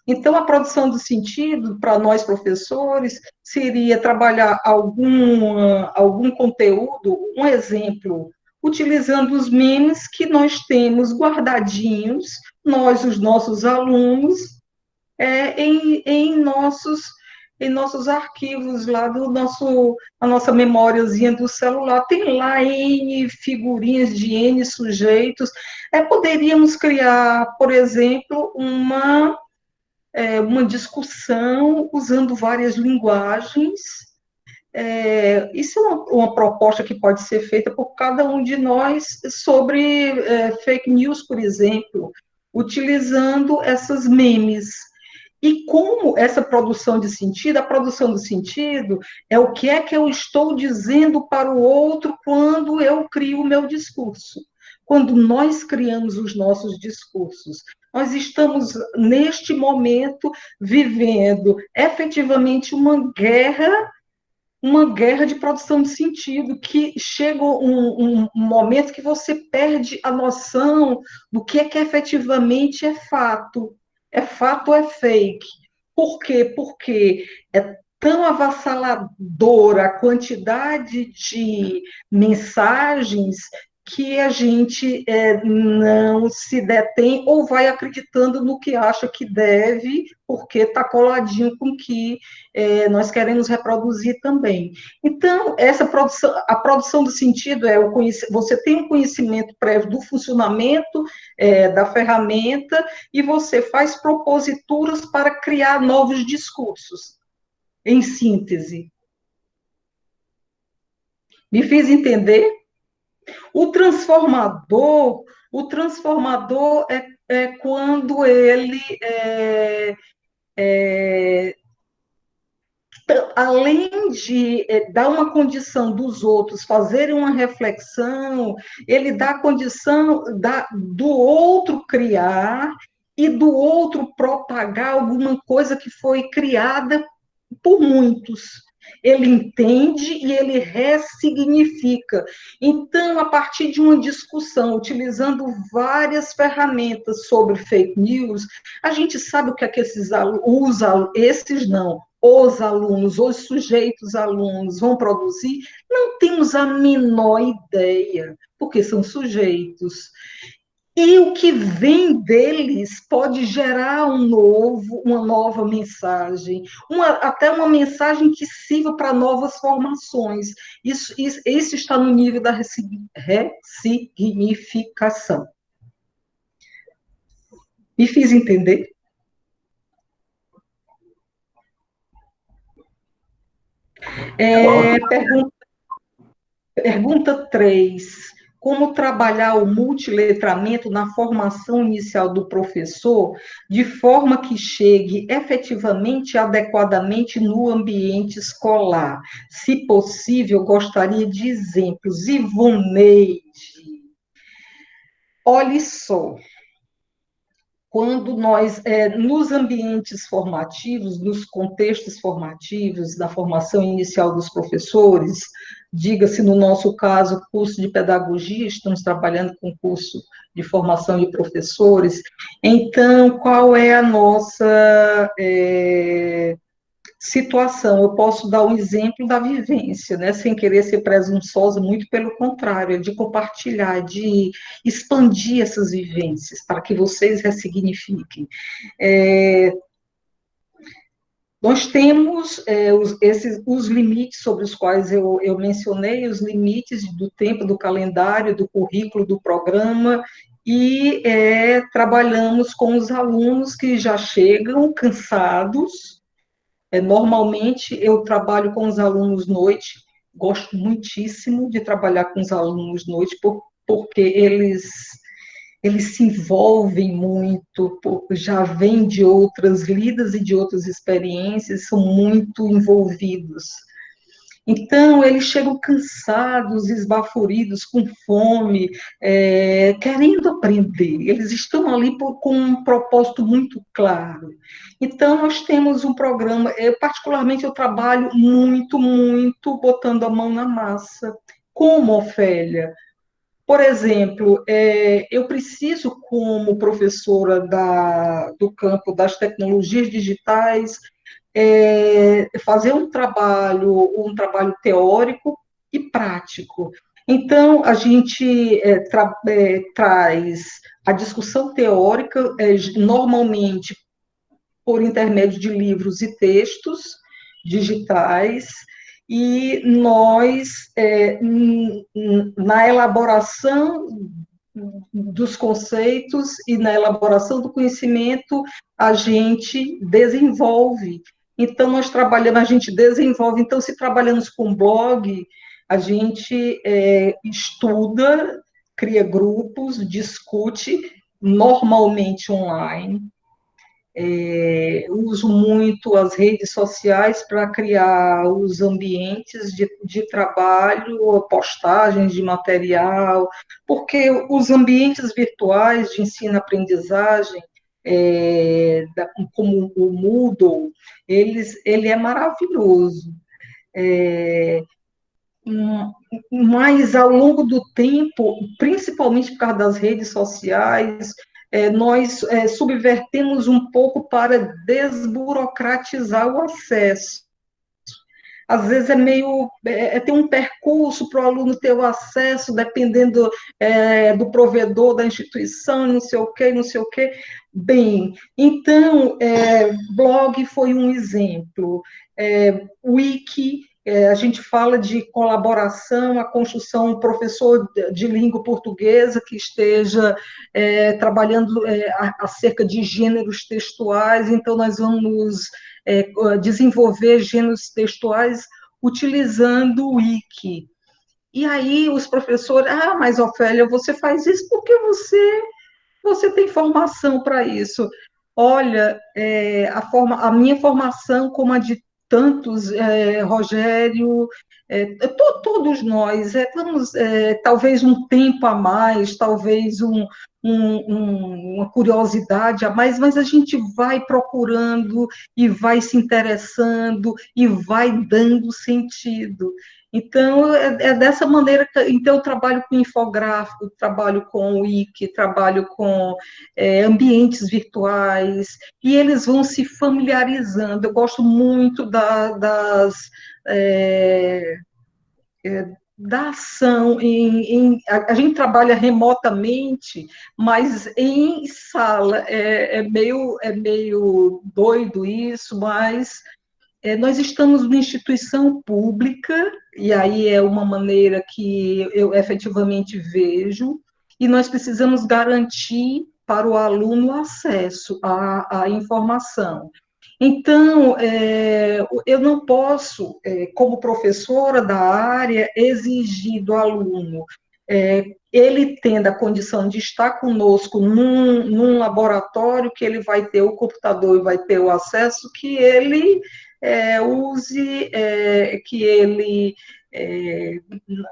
Então, a produção do sentido, para nós professores, seria trabalhar algum conteúdo, um exemplo, utilizando os memes que nós temos guardadinhos, nós, os nossos alunos, em nossos arquivos lá a nossa memóriazinha do celular, tem lá N figurinhas de N sujeitos. Poderíamos criar, por exemplo, uma discussão usando várias linguagens. Isso é uma proposta que pode ser feita por cada um de nós sobre fake news, por exemplo, utilizando essas memes. E como essa produção de sentido, a produção do sentido é o que é que eu estou dizendo para o outro quando eu crio o meu discurso. Quando nós criamos os nossos discursos, nós estamos, neste momento, vivendo efetivamente uma guerra de produção de sentido, que chega um momento que você perde a noção do que efetivamente é fato. É fato ou é fake? Por quê? Porque é tão avassaladora a quantidade de mensagens que a gente não se detém ou vai acreditando no que acha que deve, porque está coladinho com o que nós queremos reproduzir também. Então, a produção do sentido você tem um conhecimento prévio do funcionamento da ferramenta e você faz proposituras para criar novos discursos, em síntese. Me fiz entender? O transformador é quando ele além de dar uma condição dos outros fazerem uma reflexão, ele dá a condição do outro criar e do outro propagar alguma coisa que foi criada por muitos. Ele entende e ele ressignifica. Então, a partir de uma discussão, utilizando várias ferramentas sobre fake news, a gente sabe o que é que os alunos, os sujeitos alunos vão produzir, não temos a menor ideia, porque são sujeitos. E o que vem deles pode gerar uma nova mensagem, até uma mensagem que sirva para novas formações. Isso está no nível da ressignificação. Me fiz entender? Pergunta 3. Como trabalhar o multiletramento na formação inicial do professor, de forma que chegue efetivamente, adequadamente no ambiente escolar? Se possível, gostaria de exemplos. Ivoneide, olhe só, quando nós, nos ambientes formativos, nos contextos formativos, da formação inicial dos professores, diga-se, no nosso caso, curso de pedagogia, estamos trabalhando com curso de formação de professores, então, qual é a nossa situação? Eu posso dar um exemplo da vivência, né, sem querer ser presunçosa, muito pelo contrário, é de compartilhar, de expandir essas vivências, para que vocês ressignifiquem. Nós temos os limites sobre os quais eu mencionei, os limites do tempo, do calendário, do currículo, do programa, e trabalhamos com os alunos que já chegam cansados. Normalmente, eu trabalho com os alunos noite, gosto muitíssimo de trabalhar com os alunos noite, porque eles se envolvem muito, já vêm de outras lidas e de outras experiências, são muito envolvidos. Então, eles chegam cansados, esbaforidos, com fome, querendo aprender. Eles estão ali com um propósito muito claro. Então, nós temos um programa, particularmente, eu trabalho muito, muito botando a mão na massa. Como, Ofélia? Por exemplo, eu preciso, como professora do campo das tecnologias digitais, fazer um trabalho teórico e prático. Então, a gente traz a discussão teórica, normalmente por intermédio de livros e textos digitais, e nós, na elaboração dos conceitos e na elaboração do conhecimento, a gente desenvolve. Então, a gente desenvolve. Então, se trabalhamos com blog, a gente estuda, cria grupos, discute, normalmente online. uso muito as redes sociais para criar os ambientes de trabalho, postagens de material, porque os ambientes virtuais de ensino-aprendizagem, como o Moodle, ele é maravilhoso. É, mas ao longo do tempo, principalmente por causa das redes sociais, nós subvertemos um pouco para desburocratizar o acesso. Às vezes tem um percurso para o aluno ter o acesso, dependendo do provedor da instituição, não sei o quê, não sei o quê. Bem, então, blog foi um exemplo, wiki, a gente fala de colaboração, a construção, professor de língua portuguesa que esteja trabalhando acerca de gêneros textuais, então nós vamos desenvolver gêneros textuais utilizando o Wiki. E aí os professores, mas Ofélia, você faz isso porque você tem formação para isso. Olha, a minha formação, como a de tantos, Rogério, todos nós, vamos, talvez um tempo a mais, talvez uma curiosidade a mais, mas a gente vai procurando e vai se interessando e vai dando sentido. Então, dessa maneira que então, eu trabalho com infográfico, trabalho com wiki, trabalho com ambientes virtuais, e eles vão se familiarizando. Eu gosto muito da ação, a gente trabalha remotamente, mas em sala, é meio doido isso, mas nós estamos numa instituição pública, e aí é uma maneira que eu efetivamente vejo, e nós precisamos garantir para o aluno acesso à informação. Então, eu não posso, como professora da área, exigir do aluno, ele tendo a condição de estar conosco num laboratório, que ele vai ter o computador e vai ter o acesso, que ele use, que ele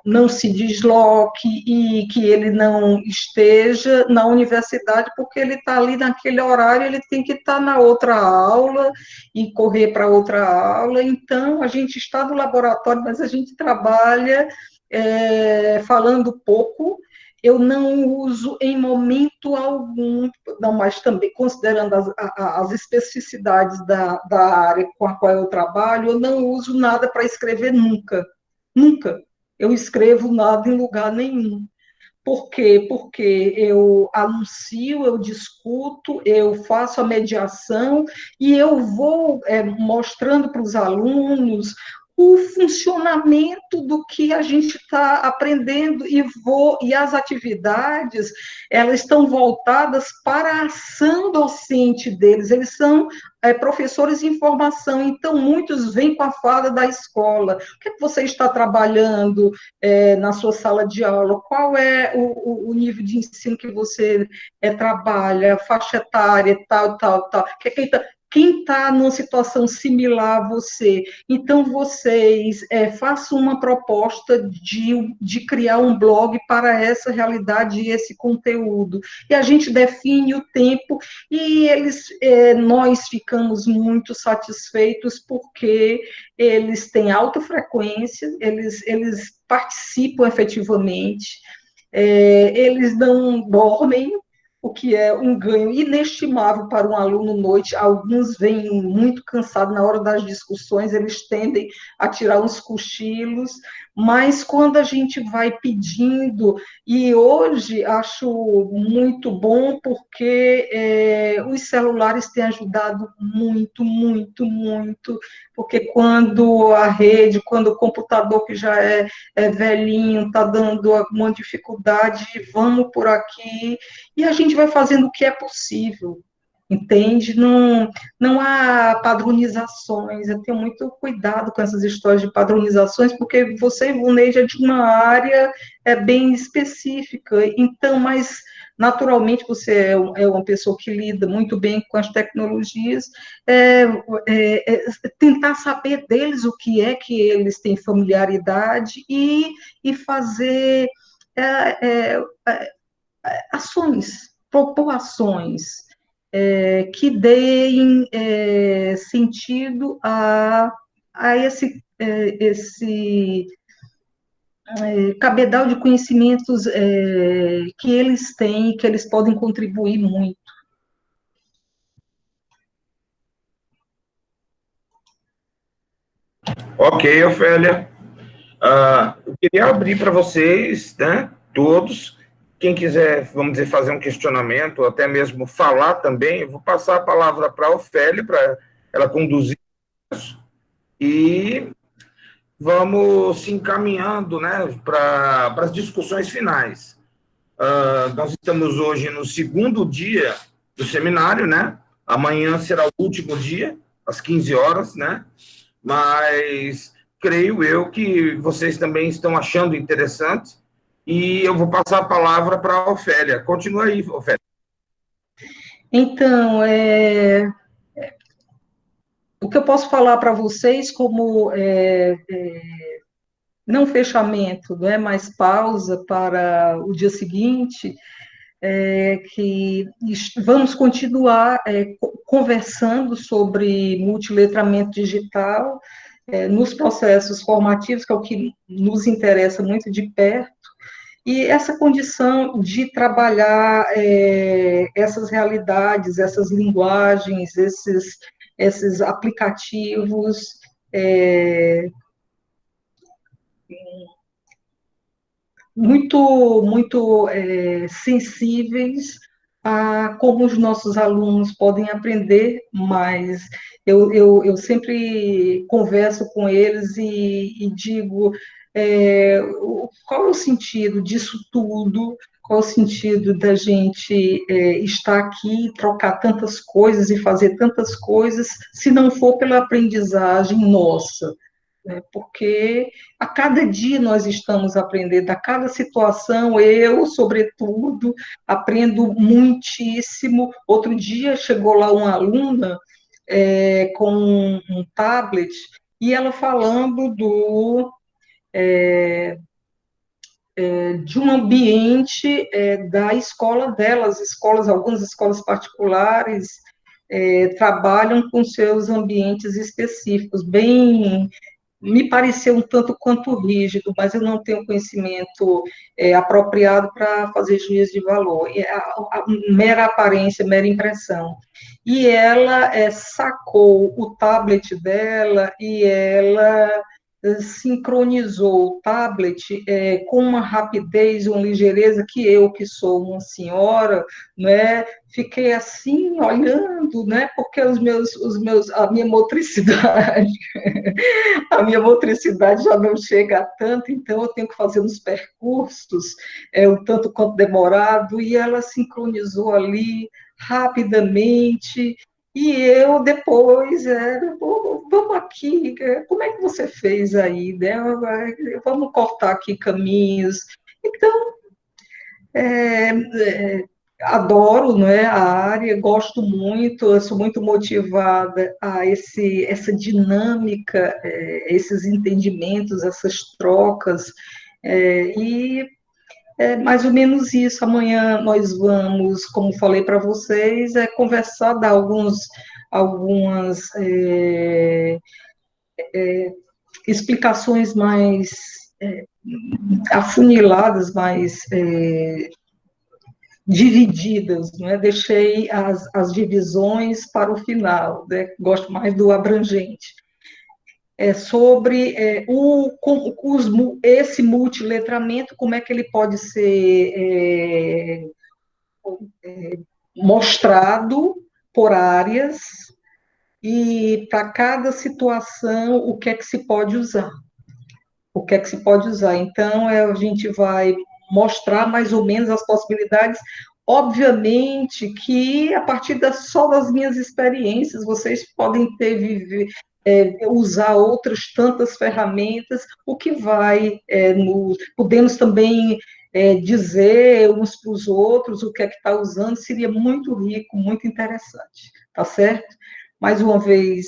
não se desloque e que ele não esteja na universidade, porque ele está ali naquele horário, ele tem que estar na outra aula e correr para outra aula. Então, a gente está no laboratório, mas a gente trabalha falando pouco. Eu não uso em momento algum, não, mas também considerando as especificidades da área com a qual eu trabalho, eu não uso nada para escrever nunca. Nunca. Eu escrevo nada em lugar nenhum. Por quê? Porque eu anuncio, eu discuto, eu faço a mediação e eu vou mostrando para os alunos o funcionamento do que a gente está aprendendo e as atividades, elas estão voltadas para a ação docente deles, eles são professores em formação, então muitos vêm com a fala da escola. O que você está trabalhando na sua sala de aula? Qual é o nível de ensino que você trabalha, faixa etária, tal, tal, tal? Quem está numa situação similar a você? Então, vocês façam uma proposta de criar um blog para essa realidade e esse conteúdo. E a gente define o tempo e nós ficamos muito satisfeitos porque eles têm alta frequência, eles participam efetivamente, eles não dormem, o que é um ganho inestimável para um aluno noite. Alguns vêm muito cansados na hora das discussões, eles tendem a tirar uns cochilos, mas quando a gente vai pedindo, e hoje acho muito bom, porque os celulares têm ajudado muito, muito, muito, porque quando a rede, quando o computador que já é velhinho, está dando alguma dificuldade, vamos por aqui, e a gente vai fazendo o que é possível. entende? Não, não há padronizações, eu tenho muito cuidado com essas histórias de padronizações, porque você, Ivoneide, de uma área bem específica, então, mas naturalmente você é uma pessoa que lida muito bem com as tecnologias, tentar saber deles o que é que eles têm familiaridade e fazer é, é, ações, propor ações que deem sentido a esse cabedal de conhecimentos que eles têm, que eles podem contribuir muito. Ok, Ofélia. Eu queria abrir para vocês, né, todos, quem quiser, vamos dizer, fazer um questionamento, ou até mesmo falar também, eu vou passar a palavra para a Ofélia, para ela conduzir isso, e vamos se encaminhando, né, para as discussões finais. Nós estamos hoje no segundo dia do seminário, né? Amanhã será o último dia, às 15 horas, né? Mas creio eu que vocês também estão achando interessante e eu vou passar a palavra para a Ofélia. Continua aí, Ofélia. Então, o que eu posso falar para vocês como não fechamento, não é mais pausa para o dia seguinte, que vamos continuar conversando sobre multiletramento digital nos processos formativos, que é o que nos interessa muito de perto, e essa condição de trabalhar essas realidades, essas linguagens, esses aplicativos muito sensíveis a como os nossos alunos podem aprender mais. Eu sempre converso com eles e digo qual é o sentido disso tudo, qual é o sentido da gente estar aqui, trocar tantas coisas e fazer tantas coisas, se não for pela aprendizagem nossa, né? Porque a cada dia nós estamos aprendendo, a cada situação, eu, sobretudo, aprendo muitíssimo. Outro dia chegou lá uma aluna com um tablet e ela falando de um ambiente da escola dela, algumas escolas particulares trabalham com seus ambientes específicos, bem me pareceu um tanto quanto rígido, mas eu não tenho conhecimento apropriado para fazer juízo de valor. A mera aparência, mera impressão. E ela sacou o tablet dela e ela sincronizou o tablet com uma rapidez, uma ligeireza que eu, que sou uma senhora, né, fiquei assim olhando, né, porque a minha motricidade a minha motricidade já não chega a tanto, então eu tenho que fazer uns percursos, um tanto quanto demorado, e ela sincronizou ali rapidamente, e eu depois, vamos aqui, como é que você fez aí, né? Vamos cortar aqui caminhos. Então, adoro, não é, a área, gosto muito, eu sou muito motivada a essa dinâmica, esses entendimentos, essas trocas, e é mais ou menos isso. Amanhã nós vamos, como falei para vocês, conversar, dar algumas explicações mais afuniladas, mais divididas, né? Deixei as divisões para o final, né? Gosto mais do abrangente. Sobre esse multiletramento, como é que ele pode ser mostrado por áreas e para cada situação o que é que se pode usar. O que é que se pode usar. Então, a gente vai mostrar mais ou menos as possibilidades, obviamente que, a partir só das minhas experiências, vocês podem usar outras tantas ferramentas, o que vai, podemos também dizer uns para os outros o que é que está usando, seria muito rico, muito interessante, tá certo? Mais uma vez,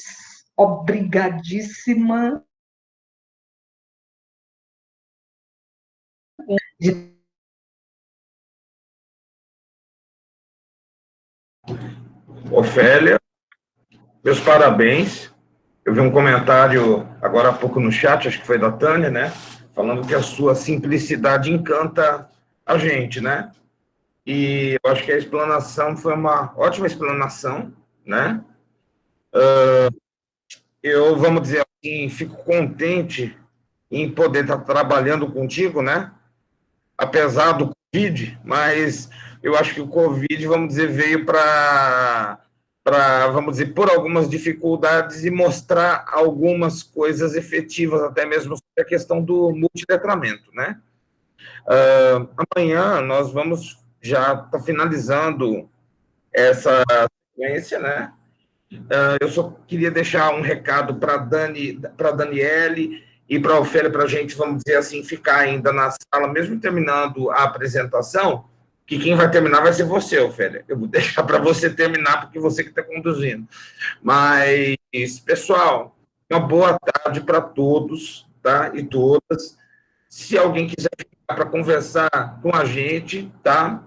obrigadíssima de Ofélia, meus parabéns. Eu vi um comentário agora há pouco no chat, acho que foi da Tânia, né? Falando que a sua simplicidade encanta a gente, né? E eu acho que a explanação foi uma ótima explanação, né? Eu, vamos dizer assim, fico contente em poder estar trabalhando contigo, né? Apesar do Covid, mas eu acho que o Covid, vamos dizer, veio vamos dizer, por algumas dificuldades e mostrar algumas coisas efetivas, até mesmo sobre a questão do multiletramento, né? Amanhã nós vamos já estar finalizando essa sequência, né? Eu só queria deixar um recado para para Daniele e para a Ofélia, para a gente, vamos dizer assim, ficar ainda na sala, mesmo terminando a apresentação, que quem vai terminar vai ser você, Ofélia. Eu vou deixar para você terminar, porque você que está conduzindo. Mas, pessoal, uma boa tarde para todos, tá? E todas. Se alguém quiser ficar para conversar com a gente, tá?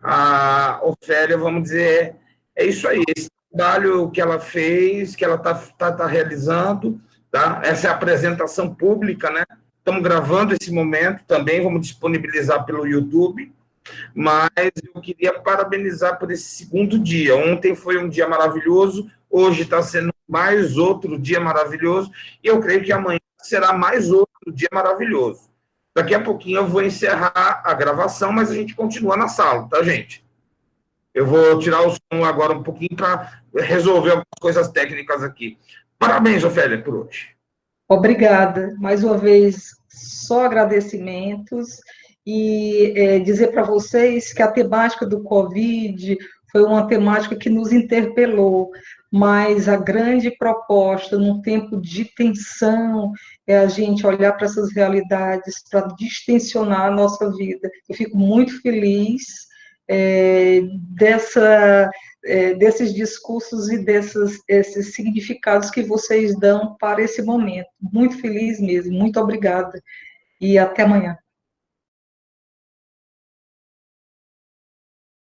A Ofélia, vamos dizer, é isso aí. Esse trabalho que ela fez, que ela tá realizando, tá? Essa é a apresentação pública, né? Estamos gravando esse momento também, vamos disponibilizar pelo YouTube, mas eu queria parabenizar por esse segundo dia. Ontem foi um dia maravilhoso, hoje está sendo mais outro dia maravilhoso, e eu creio que amanhã será mais outro dia maravilhoso. Daqui a pouquinho eu vou encerrar a gravação, mas a gente continua na sala, tá, gente? Eu vou tirar o som agora um pouquinho para resolver algumas coisas técnicas aqui. Parabéns, Ofélia, por hoje. Obrigada. Mais uma vez, só agradecimentos e dizer para vocês que a temática do Covid foi uma temática que nos interpelou, mas a grande proposta, num tempo de tensão, é a gente olhar para essas realidades, para distensionar a nossa vida. Eu fico muito feliz desses discursos e esses significados que vocês dão para esse momento. Muito feliz mesmo, muito obrigada e até amanhã.